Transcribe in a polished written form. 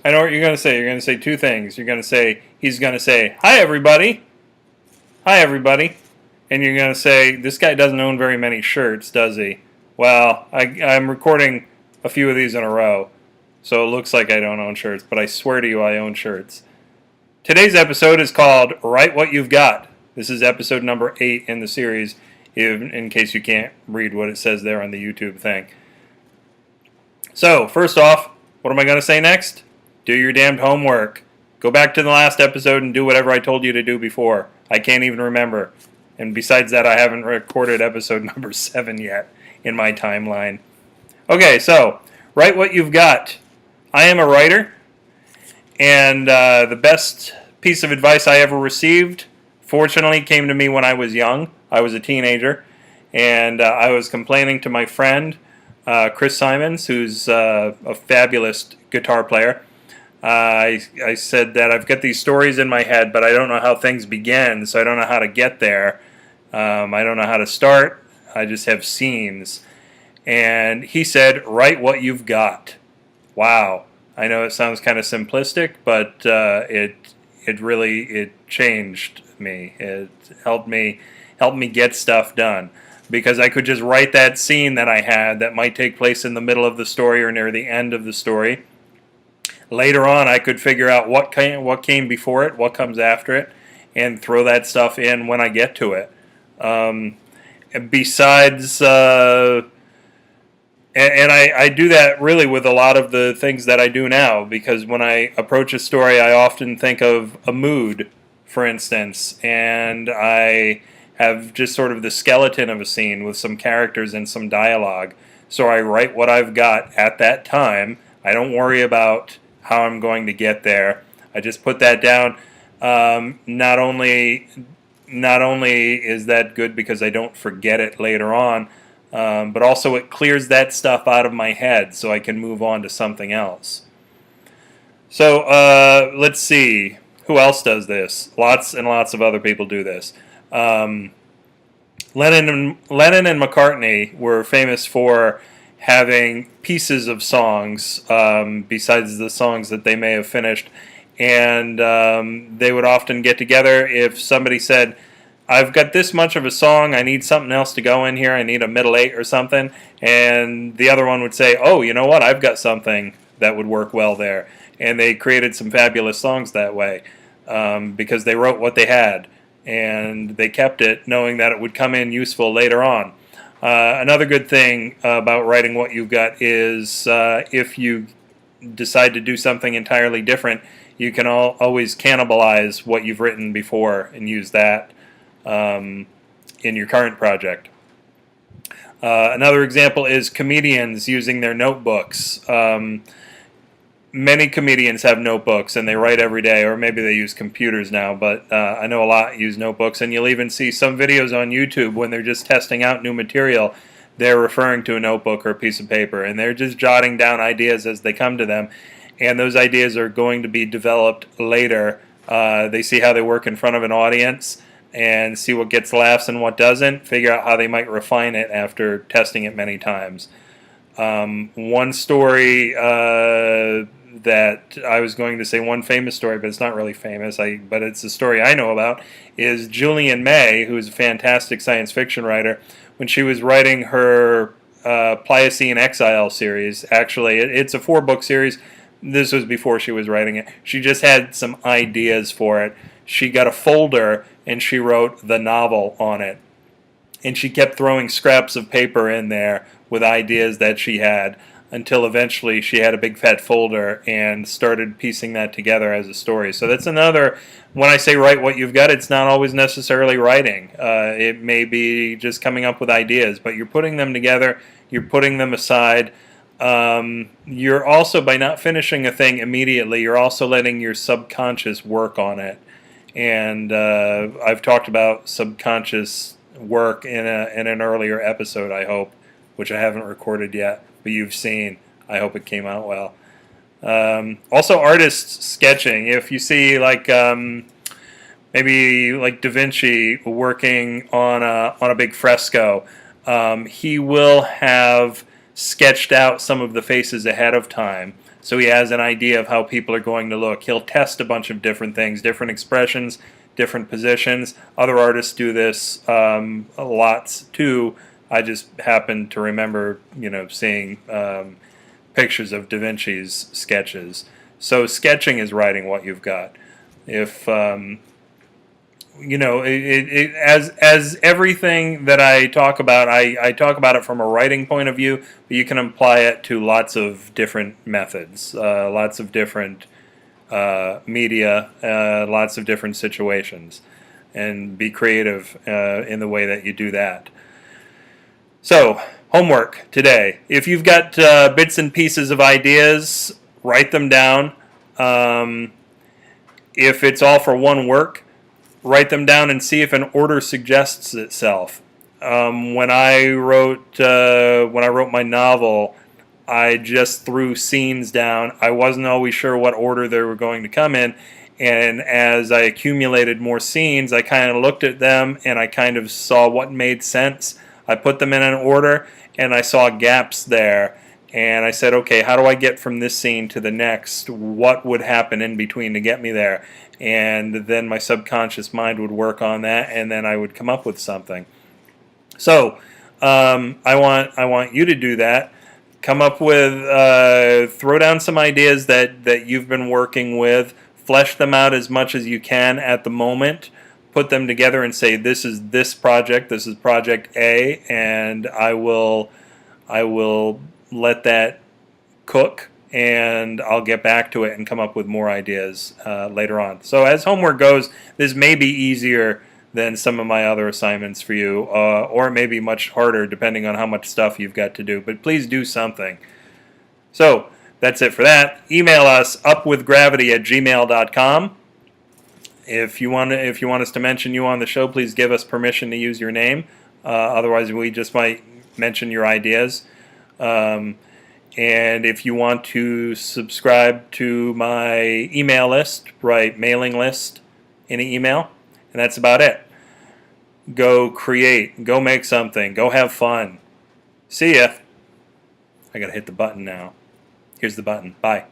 I know what you're going to say. You're going to say two things. You're going to say, he's going to say, hi, everybody. Hi, everybody. And you're going to say, this guy doesn't own very many shirts, does he? Well, I'm recording a few of these in a row, so it looks like I don't own shirts, but I swear to you I own shirts. Today's episode is called Write What You've Got. This is episode number 8 in the series, in case you can't read what it says there on the YouTube thing. So, first off, what am I going to say next? Do your damned homework. Go back to the last episode and do whatever I told you to do before. I can't even remember. And besides that, I haven't recorded episode number 7 yet in my timeline. Okay, so, write what you've got. I am a writer, and the best piece of advice I ever received, fortunately, came to me when I was young. I was a teenager, and I was complaining to my friend, Chris Simons, who's a fabulous guitar player. I said that I've got these stories in my head, but I don't know how things begin, so I don't know how to get there. I don't know how to start. I just have scenes. And he said, write what you've got. Wow. I know it sounds kind of simplistic, but it really changed me. It helped me get stuff done. Because I could just write that scene that I had that might take place in the middle of the story or near the end of the story. Later on, I could figure out what came before it, what comes after it, and throw that stuff in when I get to it. Besides, and I do that really with a lot of the things that I do now, because when I approach a story, I often think of a mood, for instance, and I have just sort of the skeleton of a scene with some characters and some dialogue. So I write what I've got at that time. I don't worry about how I'm going to get there. I just put that down. Not only is that good because I don't forget it later on, but also it clears that stuff out of my head so I can move on to something else. So let's see. Who else does this? Lots and lots of other people do this. Lennon and McCartney were famous for having pieces of songs besides the songs that they may have finished, and they would often get together if somebody said, I've got this much of a song, I need something else to go in here, I need a middle eight or something, and the other one would say, oh, you know what, I've got something that would work well there. And they created some fabulous songs that way because they wrote what they had, and they kept it knowing that it would come in useful later on. Another good thing about writing what you've got is if you decide to do something entirely different, you can always cannibalize what you've written before and use that in your current project. Another example is comedians using their notebooks. Many comedians have notebooks and they write every day, or maybe they use computers now, but I know a lot use notebooks, and you'll even see some videos on YouTube when they're just testing out new material. They're referring to a notebook or a piece of paper, and they're just jotting down ideas as they come to them, and those ideas are going to be developed later. They see how they work in front of an audience and see what gets laughs and what doesn't, figure out how they might refine it after testing it many times. One story that I was going to say, one famous story, but it's not really famous, but it's a story I know about, is Julian May, who's a fantastic science fiction writer. When she was writing her Pliocene Exile series, actually, it's a 4-book series. This was before she was writing it. She just had some ideas for it. She got a folder and she wrote the novel on it. And she kept throwing scraps of paper in there with ideas that she had until eventually she had a big fat folder and started piecing that together as a story. So that's another, when I say write what you've got, it's not always necessarily writing. It may be just coming up with ideas, but you're putting them together, you're putting them aside. You're also, by not finishing a thing immediately, you're also letting your subconscious work on it. And I've talked about subconscious work in an earlier episode, I hope, which I haven't recorded yet, but you've seen. I hope it came out well. Also, artists sketching. If you see like maybe like Da Vinci working on a big fresco, he will have sketched out some of the faces ahead of time. So he has an idea of how people are going to look. He'll test a bunch of different things, different expressions, different positions. Other artists do this lots too. I just happen to remember, seeing pictures of Da Vinci's sketches. So sketching is writing what you've got. If as everything that I talk about, I talk about it from a writing point of view, but you can apply it to lots of different methods, lots of different media, lots of different situations, and be creative in the way that you do that. So, homework today. If you've got bits and pieces of ideas, write them down. If it's all for one work, write them down and see if an order suggests itself. When I wrote my novel, I just threw scenes down. I wasn't always sure what order they were going to come in, and as I accumulated more scenes, I kind of looked at them and I kind of saw what made sense. I put them in an order and I saw gaps there. And I said, okay, how do I get from this scene to the next? What would happen in between to get me there? And then my subconscious mind would work on that, and then I would come up with something. So I want you to do that. Come up with, throw down some ideas that you've been working with. Flesh them out as much as you can at the moment. Put them together and say, this is this project. This is project A, and I will let that cook, and I'll get back to it and come up with more ideas later on. So as homework goes, this may be easier than some of my other assignments for you, or it may be much harder depending on how much stuff you've got to do. But please do something. So that's it for that. Email us upwithgravity@gmail.com. If you want us to mention you on the show, please give us permission to use your name. Otherwise, we just might mention your ideas. And if you want to subscribe to my email list, write mailing list in an email, and that's about it. Go create, go make something, go have fun. See ya. I gotta hit the button now. Here's the button. Bye.